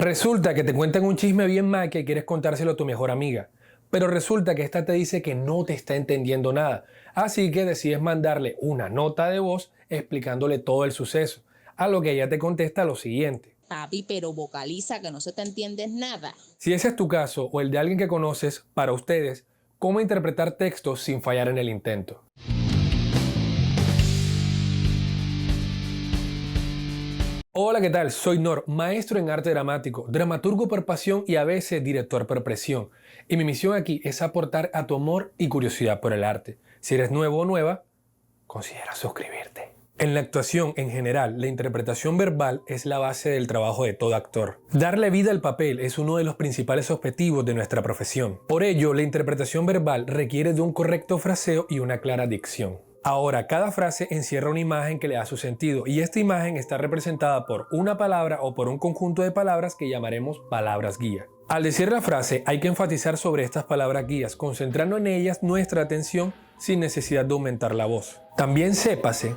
Resulta que te cuentan un chisme bien mal que quieres contárselo a tu mejor amiga, pero resulta que esta te dice que no te está entendiendo nada, así que decides mandarle una nota de voz explicándole todo el suceso, a lo que ella te contesta lo siguiente. Papi, pero vocaliza que no se te entiende nada. Si ese es tu caso o el de alguien que conoces, para ustedes, ¿cómo interpretar textos sin fallar en el intento? Hola, ¿qué tal? Soy Nor, maestro en arte dramático, dramaturgo por pasión y a veces director por presión. Y mi misión aquí es aportar a tu amor y curiosidad por el arte. Si eres nuevo o nueva, considera suscribirte. En la actuación en general, la interpretación verbal es la base del trabajo de todo actor. Darle vida al papel es uno de los principales objetivos de nuestra profesión. Por ello, la interpretación verbal requiere de un correcto fraseo y una clara dicción. Ahora, cada frase encierra una imagen que le da su sentido y esta imagen está representada por una palabra o por un conjunto de palabras que llamaremos palabras guía. Al decir la frase hay que enfatizar sobre estas palabras guías, concentrando en ellas nuestra atención sin necesidad de aumentar la voz. También sépase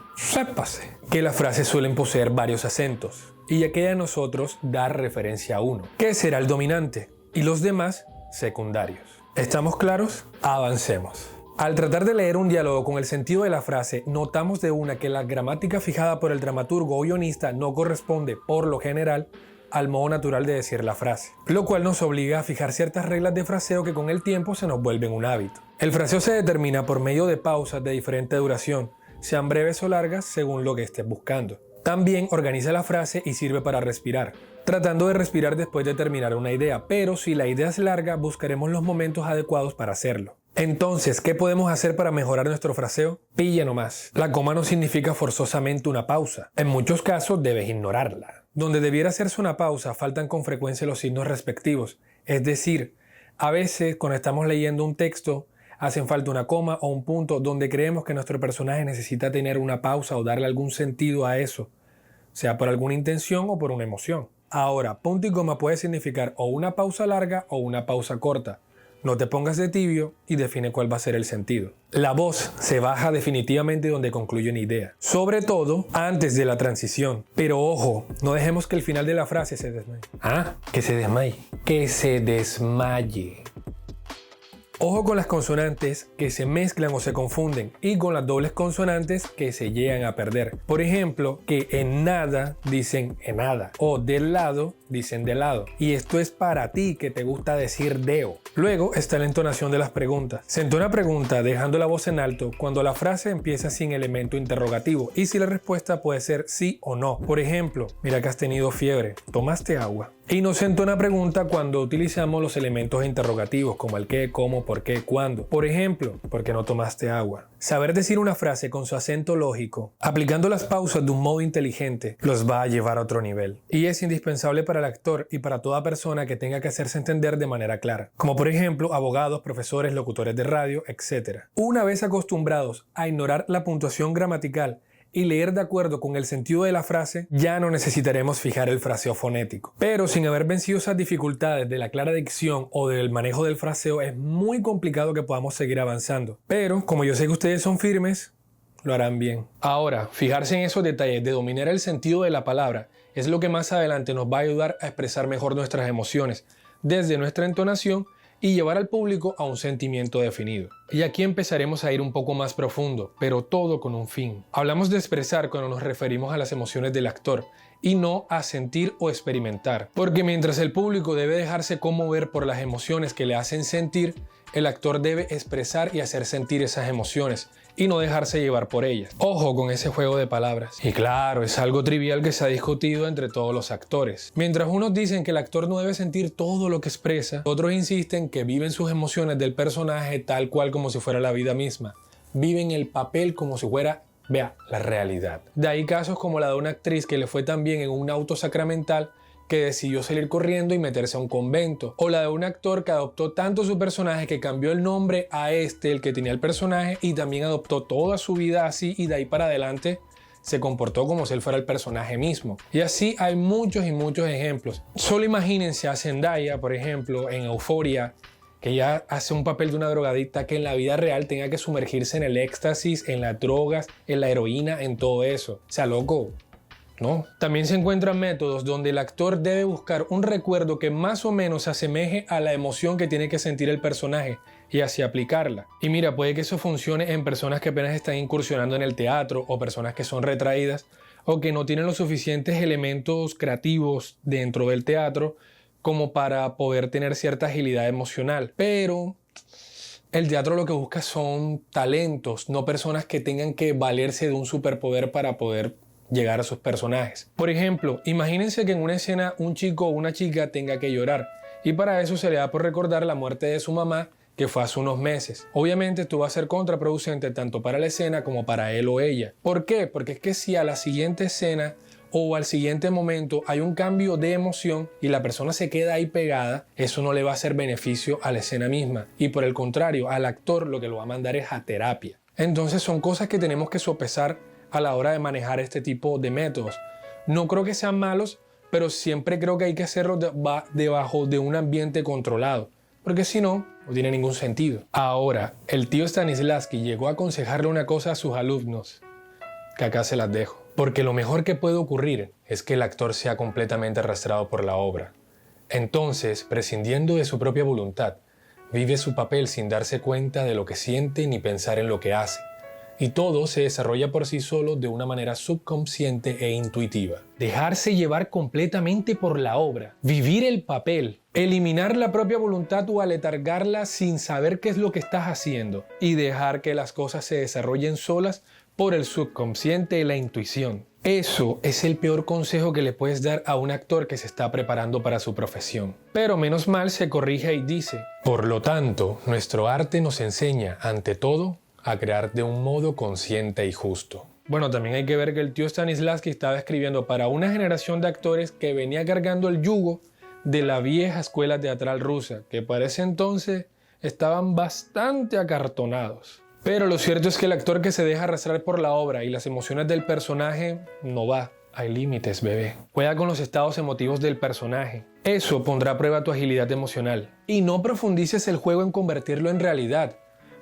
que las frases suelen poseer varios acentos y ya queda a nosotros dar referencia a uno, que será el dominante, y los demás secundarios. ¿Estamos claros? Avancemos. Al tratar de leer un diálogo con el sentido de la frase, notamos de una que la gramática fijada por el dramaturgo o guionista no corresponde, por lo general, al modo natural de decir la frase, lo cual nos obliga a fijar ciertas reglas de fraseo que con el tiempo se nos vuelven un hábito. El fraseo se determina por medio de pausas de diferente duración, sean breves o largas según lo que estés buscando. También organiza la frase y sirve para respirar, tratando de respirar después de terminar una idea, pero si la idea es larga, buscaremos los momentos adecuados para hacerlo. Entonces, ¿qué podemos hacer para mejorar nuestro fraseo? Pilla nomás. La coma no significa forzosamente una pausa. En muchos casos debes ignorarla. Donde debiera hacerse una pausa, faltan con frecuencia los signos respectivos. Es decir, a veces cuando estamos leyendo un texto, hacen falta una coma o un punto donde creemos que nuestro personaje necesita tener una pausa o darle algún sentido a eso, sea por alguna intención o por una emoción. Ahora, punto y coma puede significar o una pausa larga o una pausa corta. No te pongas de tibio y define cuál va a ser el sentido. La voz se baja definitivamente donde concluye una idea, sobre todo antes de la transición. Pero ojo, no dejemos que el final de la frase se desmaye. Que se desmaye. Que se desmaye. Ojo con las consonantes que se mezclan o se confunden y con las dobles consonantes que se llegan a perder. Por ejemplo, que en nada dicen en nada o del lado dicen de lado. Y esto es para ti que te gusta decir deo. Luego está la entonación de las preguntas. Se entona pregunta dejando la voz en alto cuando la frase empieza sin elemento interrogativo y si la respuesta puede ser sí o no. Por ejemplo, mira que has tenido fiebre, ¿tomaste agua? Y no se entona pregunta cuando utilizamos los elementos interrogativos como el qué, cómo, por qué, cuándo. Por ejemplo, ¿por qué no tomaste agua? Saber decir una frase con su acento lógico, aplicando las pausas de un modo inteligente, los va a llevar a otro nivel. Y es indispensable para el actor y para toda persona que tenga que hacerse entender de manera clara. Como por ejemplo, abogados, profesores, locutores de radio, etc. Una vez acostumbrados a ignorar la puntuación gramatical y leer de acuerdo con el sentido de la frase, ya no necesitaremos fijar el fraseo fonético. Pero sin haber vencido esas dificultades de la clara dicción o del manejo del fraseo, es muy complicado que podamos seguir avanzando. Pero, como yo sé que ustedes son firmes, lo harán bien. Ahora, fijarse en esos detalles de dominar el sentido de la palabra es lo que más adelante nos va a ayudar a expresar mejor nuestras emociones, desde nuestra entonación y llevar al público a un sentimiento definido. Y aquí empezaremos a ir un poco más profundo, pero todo con un fin. Hablamos de expresar cuando nos referimos a las emociones del actor y no a sentir o experimentar, porque mientras el público debe dejarse conmover por las emociones que le hacen sentir, el actor debe expresar y hacer sentir esas emociones y no dejarse llevar por ellas. Ojo con ese juego de palabras. Y claro, es algo trivial que se ha discutido entre todos los actores. Mientras unos dicen que el actor no debe sentir todo lo que expresa, otros insisten que viven sus emociones del personaje tal cual como si fuera la vida misma. Viven el papel como si fuera, vea, la realidad. De ahí casos como la de una actriz que le fue tan bien en un auto sacramental que decidió salir corriendo y meterse a un convento, o la de un actor que adoptó tanto su personaje que cambió el nombre a el que tenía el personaje, y también adoptó toda su vida así y de ahí para adelante se comportó como si él fuera el personaje mismo. Y así hay muchos y muchos ejemplos. Solo imagínense a Zendaya, por ejemplo, en Euphoria, que ella hace un papel de una drogadicta que en la vida real tenga que sumergirse en el éxtasis, en las drogas, en la heroína, en todo eso. O sea, loco, No. También se encuentran métodos donde el actor debe buscar un recuerdo que más o menos se asemeje a la emoción que tiene que sentir el personaje y así aplicarla. Y mira, puede que eso funcione en personas que apenas están incursionando en el teatro o personas que son retraídas o que no tienen los suficientes elementos creativos dentro del teatro como para poder tener cierta agilidad emocional. Pero el teatro lo que busca son talentos, no personas que tengan que valerse de un superpoder para poder llegar a sus personajes. Por ejemplo, imagínense que en una escena un chico o una chica tenga que llorar y para eso se le da por recordar la muerte de su mamá que fue hace unos meses. Obviamente esto va a ser contraproducente tanto para la escena como para él o ella. ¿Por qué? Porque es que si a la siguiente escena o al siguiente momento hay un cambio de emoción y la persona se queda ahí pegada, eso no le va a hacer beneficio a la escena misma y por el contrario, al actor lo que lo va a mandar es a terapia. Entonces son cosas que tenemos que sopesar a la hora de manejar este tipo de métodos. No creo que sean malos, pero siempre creo que hay que hacerlo debajo de un ambiente controlado, porque si no, no tiene ningún sentido. Ahora, el tío Stanislavski llegó a aconsejarle una cosa a sus alumnos, que acá se las dejo. Porque lo mejor que puede ocurrir es que el actor sea completamente arrastrado por la obra. Entonces, prescindiendo de su propia voluntad, vive su papel sin darse cuenta de lo que siente ni pensar en lo que hace. Y todo se desarrolla por sí solo de una manera subconsciente e intuitiva. Dejarse llevar completamente por la obra, vivir el papel, eliminar la propia voluntad o aletargarla sin saber qué es lo que estás haciendo y dejar que las cosas se desarrollen solas por el subconsciente y la intuición. Eso es el peor consejo que le puedes dar a un actor que se está preparando para su profesión. Pero menos mal se corrige y dice: por lo tanto, nuestro arte nos enseña, ante todo, a crear de un modo consciente y justo. Bueno, también hay que ver que el tío Stanislavski estaba escribiendo para una generación de actores que venía cargando el yugo de la vieja escuela teatral rusa, que para ese entonces estaban bastante acartonados. Pero lo cierto es que el actor que se deja arrastrar por la obra y las emociones del personaje no va. Hay límites, bebé. Juega con los estados emotivos del personaje. Eso pondrá a prueba tu agilidad emocional. Y no profundices el juego en convertirlo en realidad.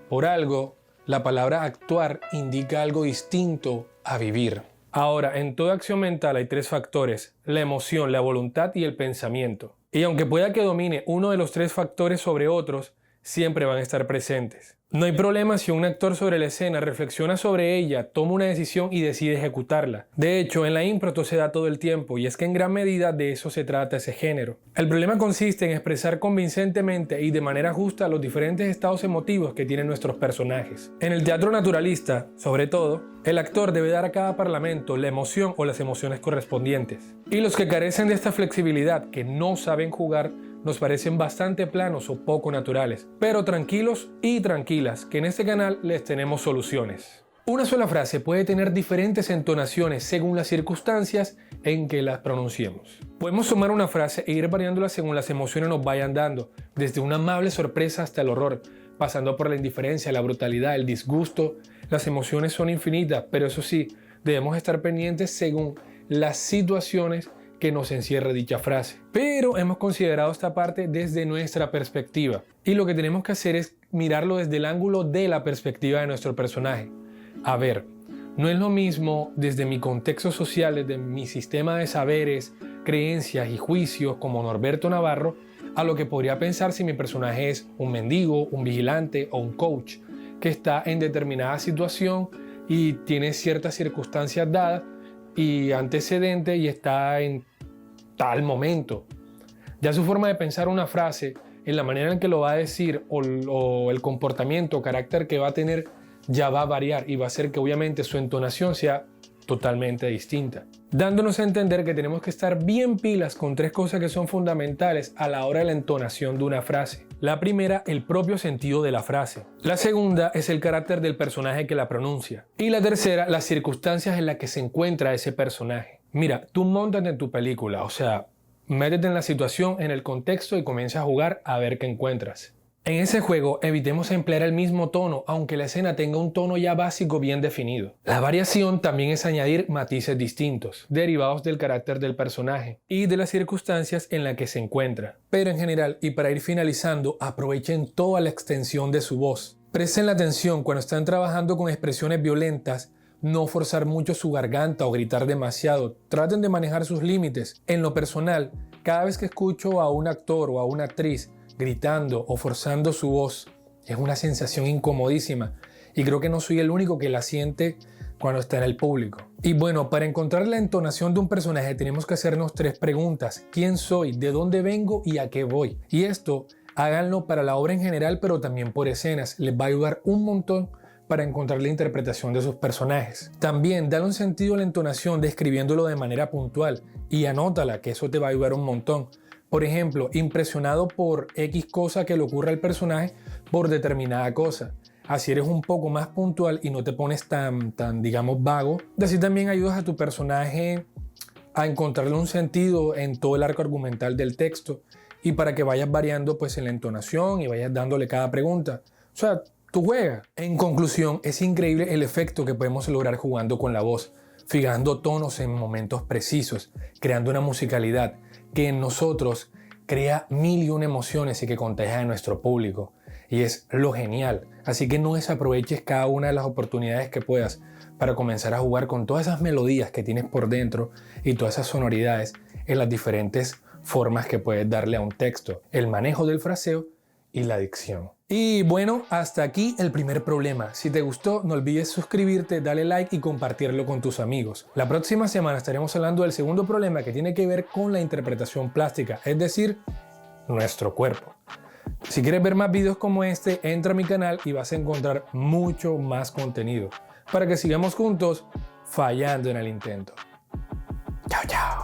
Por algo, la palabra actuar indica algo distinto a vivir. Ahora, en toda acción mental hay tres factores: la emoción, la voluntad y el pensamiento. Y aunque pueda que domine uno de los tres factores sobre otros, siempre van a estar presentes. No hay problema si un actor sobre la escena reflexiona sobre ella, toma una decisión y decide ejecutarla. De hecho, en la impro esto se da todo el tiempo y es que en gran medida de eso se trata ese género. El problema consiste en expresar convincentemente y de manera justa los diferentes estados emotivos que tienen nuestros personajes. En el teatro naturalista, sobre todo, el actor debe dar a cada parlamento la emoción o las emociones correspondientes. Y los que carecen de esta flexibilidad, que no saben jugar, nos parecen bastante planos o poco naturales. Pero tranquilos y tranquilas, que en este canal les tenemos soluciones. Una sola frase puede tener diferentes entonaciones según las circunstancias en que las pronunciemos. Podemos tomar una frase e ir variándola según las emociones nos vayan dando, desde una amable sorpresa hasta el horror, pasando por la indiferencia, la brutalidad, el disgusto. Las emociones son infinitas, pero eso sí, debemos estar pendientes según las situaciones que nos encierre dicha frase. Pero hemos considerado esta parte desde nuestra perspectiva y lo que tenemos que hacer es mirarlo desde el ángulo de la perspectiva de nuestro personaje. A ver, no es lo mismo desde mi contexto social, desde mi sistema de saberes, creencias y juicios como Norberto Navarro, a lo que podría pensar si mi personaje es un mendigo, un vigilante o un coach que está en determinada situación y tiene ciertas circunstancias dadas y antecedentes y está en tal momento. Ya su forma de pensar una frase, en la manera en que lo va a decir o el comportamiento o carácter que va a tener ya va a variar y va a hacer que obviamente su entonación sea totalmente distinta, dándonos a entender que tenemos que estar bien pilas con tres cosas que son fundamentales a la hora de la entonación de una frase. La primera, el propio sentido de la frase. La segunda es el carácter del personaje que la pronuncia. Y la tercera, las circunstancias en las que se encuentra ese personaje. Mira, tú móntate en tu película, o sea, métete en la situación, en el contexto y comienza a jugar a ver qué encuentras. En ese juego evitemos emplear el mismo tono, aunque la escena tenga un tono ya básico bien definido. La variación también es añadir matices distintos, derivados del carácter del personaje y de las circunstancias en las que se encuentra. Pero en general, y para ir finalizando, aprovechen toda la extensión de su voz. Presten la atención cuando están trabajando con expresiones violentas, no forzar mucho su garganta o gritar demasiado. Traten de manejar sus límites. En lo personal, cada vez que escucho a un actor o a una actriz gritando o forzando su voz, es una sensación incomodísima y creo que no soy el único que la siente cuando está en el público. Y bueno, para encontrar la entonación de un personaje tenemos que hacernos 3 preguntas. ¿Quién soy? ¿De dónde vengo? ¿Y a qué voy? Y esto háganlo para la obra en general, pero también por escenas. Les va a ayudar un montón para encontrar la interpretación de sus personajes. También dale un sentido a la entonación describiéndolo de manera puntual y anótala, que eso te va a ayudar un montón. Por ejemplo, impresionado por X cosa que le ocurra al personaje por determinada cosa. Así eres un poco más puntual y no te pones tan digamos, vago. Así también ayudas a tu personaje a encontrarle un sentido en todo el arco argumental del texto y para que vayas variando pues en la entonación y vayas dándole cada pregunta. O sea, tú juegas. En conclusión, es increíble el efecto que podemos lograr jugando con la voz, fijando tonos en momentos precisos, creando una musicalidad que en nosotros crea 1001 emociones y que contagia a nuestro público. Y es lo genial. Así que no desaproveches cada una de las oportunidades que puedas para comenzar a jugar con todas esas melodías que tienes por dentro y todas esas sonoridades en las diferentes formas que puedes darle a un texto, el manejo del fraseo y la dicción. Y bueno, hasta aquí el primer problema. Si te gustó, no olvides suscribirte, darle like y compartirlo con tus amigos. La próxima semana estaremos hablando del segundo problema que tiene que ver con la interpretación plástica, es decir, nuestro cuerpo. Si quieres ver más videos como este, entra a mi canal y vas a encontrar mucho más contenido para que sigamos juntos fallando en el intento. Chao, chao.